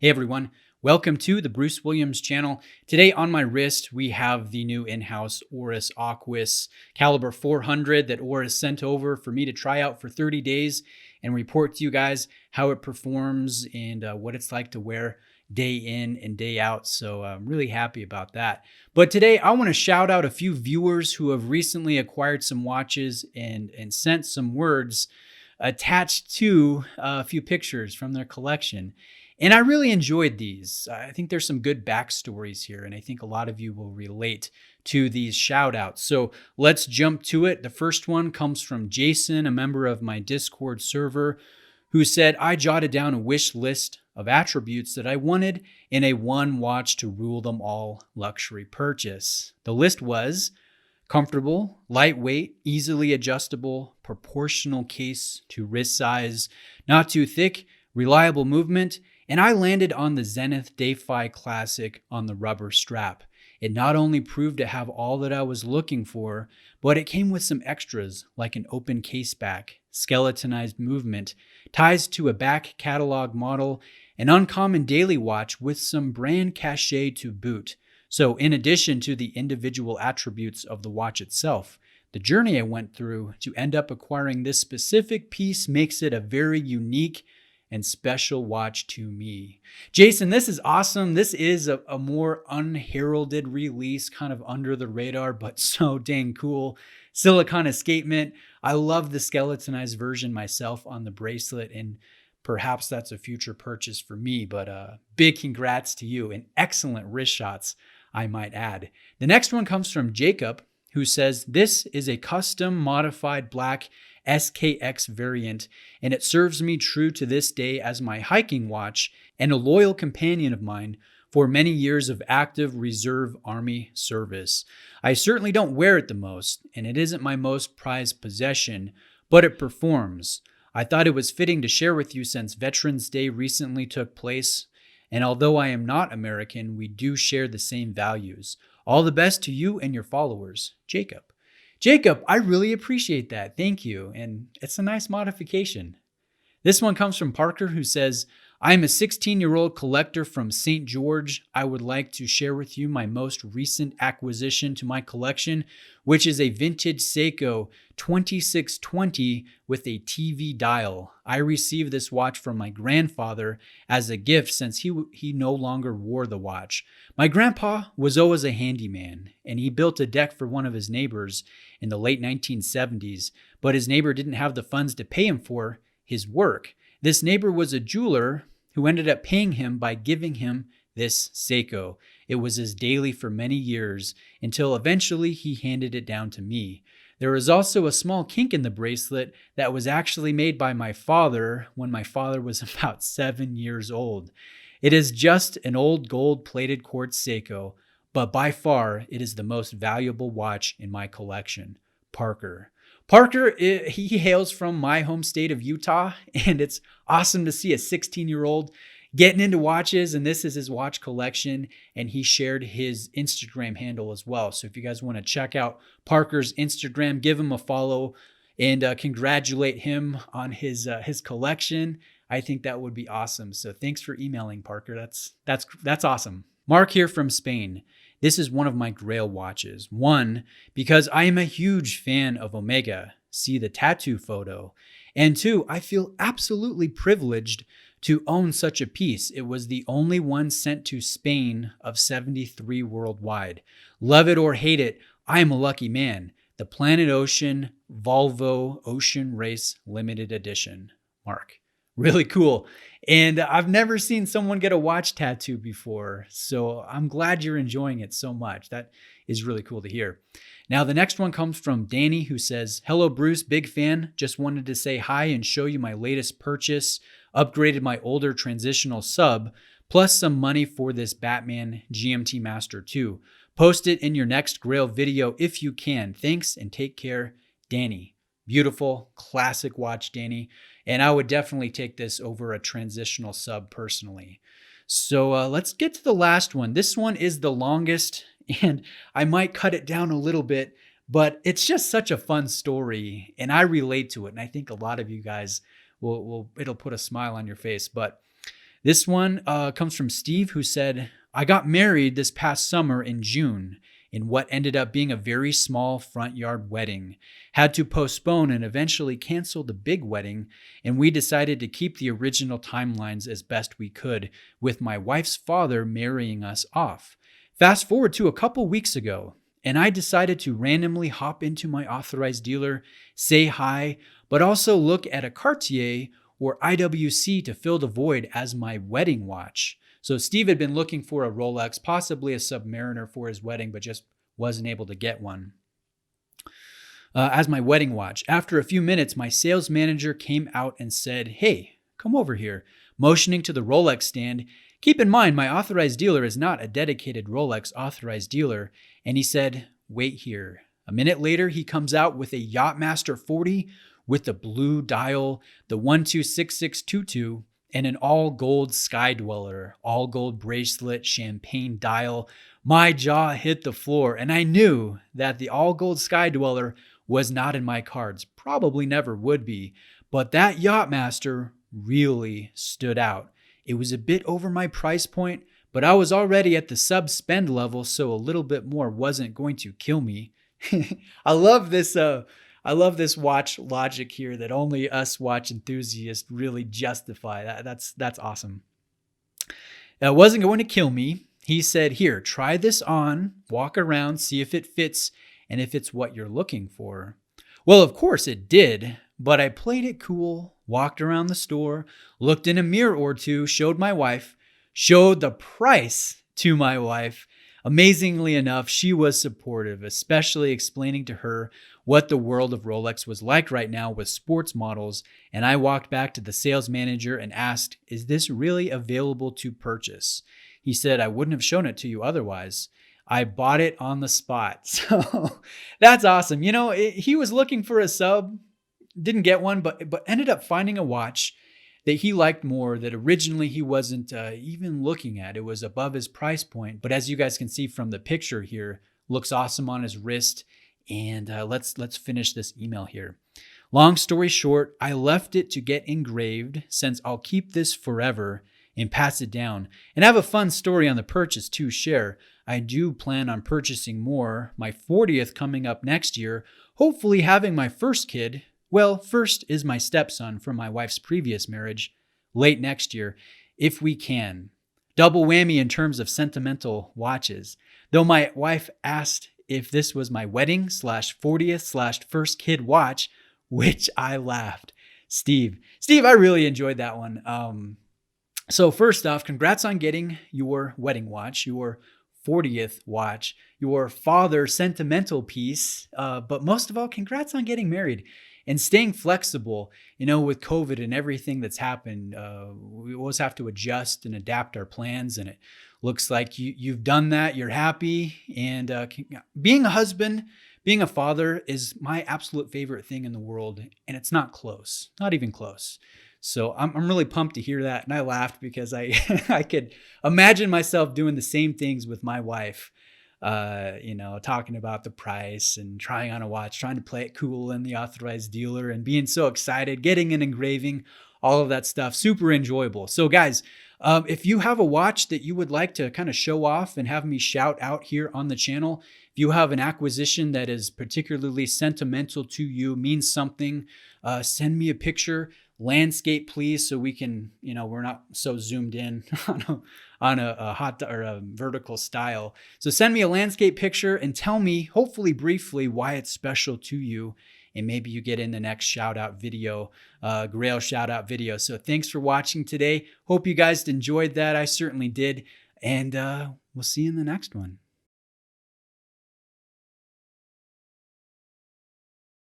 Hey everyone, welcome to the Bruce Williams channel. Today on my wrist, we have the new in-house Oris Aquis caliber 400 that Oris sent over for me to try out for 30 days and report to you guys how it performs and what it's like to wear day in and day out. So I'm really happy about that. But today I want to shout out a few viewers who have recently acquired some watches and sent some words attached to a few pictures from their collection. And I really enjoyed these. I think there's some good backstories here, and I think a lot of you will relate to these shout outs. So let's jump to it. The first one comes from Jason, a member of my Discord server, who said, I jotted down a wish list of attributes that I wanted in a one watch to rule them all luxury purchase. The list was comfortable, lightweight, easily adjustable, proportional case to wrist size, not too thick, reliable movement, and I landed on the Zenith Day-Fi Classic on the rubber strap. It not only proved to have all that I was looking for, but it came with some extras like an open case back, skeletonized movement, ties to a back catalog model, an uncommon daily watch with some brand cachet to boot. So in addition to the individual attributes of the watch itself, the journey I went through to end up acquiring this specific piece makes it a very unique and special watch to me. Jason, this is awesome. This is a more unheralded release, kind of under the radar, but so dang cool. Silicone escapement. I love the skeletonized version myself on the bracelet, and perhaps that's a future purchase for me, but big congrats to you and excellent wrist shots, I might add. The next one comes from Jacob, who says, this is a custom modified black SKX variant, and it serves me true to this day as my hiking watch and a loyal companion of mine for many years of active reserve Army service. I certainly don't wear it the most, and it isn't my most prized possession, but it performs. I thought it was fitting to share with you since Veterans Day recently took place, and although I am not American, we do share the same values. All the best to you and your followers, Jacob. Jacob, I really appreciate that. Thank you. And it's a nice modification. This one comes from Parker, who says, I'm a 16-year-old collector from St. George. I would like to share with you my most recent acquisition to my collection, which is a vintage Seiko 2620 with a TV dial. I received this watch from my grandfather as a gift since he no longer wore the watch. My grandpa was always a handyman, and he built a deck for one of his neighbors in the late 1970s, but his neighbor didn't have the funds to pay him for his work. This neighbor was a jeweler who ended up paying him by giving him this Seiko. It was his daily for many years until eventually he handed it down to me. There is also a small kink in the bracelet that was actually made by my father when my father was about 7 years old. It is just an old gold-plated quartz Seiko, but by far it is the most valuable watch in my collection. Parker. Parker, he hails from my home state of Utah, and it's awesome to see a 16-year-old getting into watches, and this is his watch collection, and he shared his Instagram handle as well. So if you guys want to check out Parker's Instagram, give him a follow and congratulate him on his collection. I think that would be awesome. So thanks for emailing, Parker. That's awesome. Mark here from Spain. This is one of my Grail watches. One, because I am a huge fan of Omega. See the tattoo photo. And two, I feel absolutely privileged to own such a piece. It was the only one sent to Spain of 73 worldwide. Love it or hate it, I am a lucky man. The Planet Ocean Volvo Ocean Race Limited Edition. Mark. Really cool. And I've never seen someone get a watch tattoo before, so I'm glad you're enjoying it so much. That is really cool to hear. Now, the next one comes from Danny, who says, hello, Bruce, big fan. Just wanted to say hi and show you my latest purchase. Upgraded my older transitional sub, plus some money for this Batman GMT Master 2. Post it in your next Grail video if you can. Thanks and take care, Danny. Beautiful, classic watch, Danny. And I would definitely take this over a transitional sub personally. So let's get to the last one. This one is the longest, and I might cut it down a little bit, but it's just such a fun story, and I relate to it. And I think a lot of you guys it'll put a smile on your face. But This one comes from Steve, who said, I got married this past summer in June in what ended up being a very small front yard wedding. Had to postpone and eventually cancel the big wedding, and we decided to keep the original timelines as best we could, with my wife's father marrying us off. Fast forward to a couple weeks ago, and I decided to randomly hop into my authorized dealer, say hi, but also look at a Cartier or IWC to fill the void as my wedding watch. So Steve had been looking for a Rolex, possibly a Submariner for his wedding, but just wasn't able to get one. As my wedding watch. After a few minutes, my sales manager came out and said, hey, come over here, motioning to the Rolex stand. Keep in mind, my authorized dealer is not a dedicated Rolex authorized dealer. And he said, wait here. A minute later, he comes out with a Yachtmaster 40 with the blue dial, the 126622, and an all-gold Sky Dweller, all-gold bracelet, champagne dial. My jaw hit the floor, and I knew that the all-gold Sky Dweller was not in my cards, probably never would be, but that Yachtmaster really stood out. It was a bit over my price point, but I was already at the sub-spend level, so a little bit more wasn't going to kill me. I love this watch logic here that only us watch enthusiasts really justify. That's awesome. It wasn't going to kill me. He said, here, try this on, walk around, see if it fits and if it's what you're looking for. Well, of course it did, but I played it cool, walked around the store, looked in a mirror or two, showed my wife, showed the price to my wife. Amazingly enough, she was supportive, especially explaining to her what the world of Rolex was like right now with sports models. And I walked back to the sales manager and asked, is this really available to purchase? He said, I wouldn't have shown it to you otherwise. I bought it on the spot. So that's awesome. You know, he was looking for a sub, didn't get one, but ended up finding a watch that he liked more, that originally he wasn't even looking at. It was above his price point. But as you guys can see from the picture here, looks awesome on his wrist. And let's finish this email here. Long story short, I left it to get engraved since I'll keep this forever and pass it down. And I have a fun story on the purchase to share. I do plan on purchasing more. My 40th coming up next year, hopefully having my first kid. Well, first is my stepson from my wife's previous marriage, late next year, if we can. Double whammy in terms of sentimental watches. Though my wife asked if this was my wedding / 40th / first kid watch, which I laughed. Steve, I really enjoyed that one. So first off, congrats on getting your wedding watch, your 40th watch, your father sentimental piece. But most of all, congrats on getting married and staying flexible. You know, with COVID and everything that's happened, we always have to adjust and adapt our plans. And it looks like you've done that. You're happy. And being a husband, being a father is my absolute favorite thing in the world. And it's not close, not even close. So I'm really pumped to hear that. And I laughed because I could imagine myself doing the same things with my wife, talking about the price and trying on a watch, trying to play it cool in the authorized dealer and being so excited, getting an engraving, all of that stuff. Super enjoyable. So guys, if you have a watch that you would like to kind of show off and have me shout out here on the channel, if you have an acquisition that is particularly sentimental to you, means something, send me a picture. Landscape, please, so we can, we're not so zoomed in on a hot or a vertical style. So send me a landscape picture and tell me, hopefully briefly, why it's special to you. And maybe you get in the next shout out video, Grail shout out video. So thanks for watching today. Hope you guys enjoyed that. I certainly did. And we'll see you in the next one.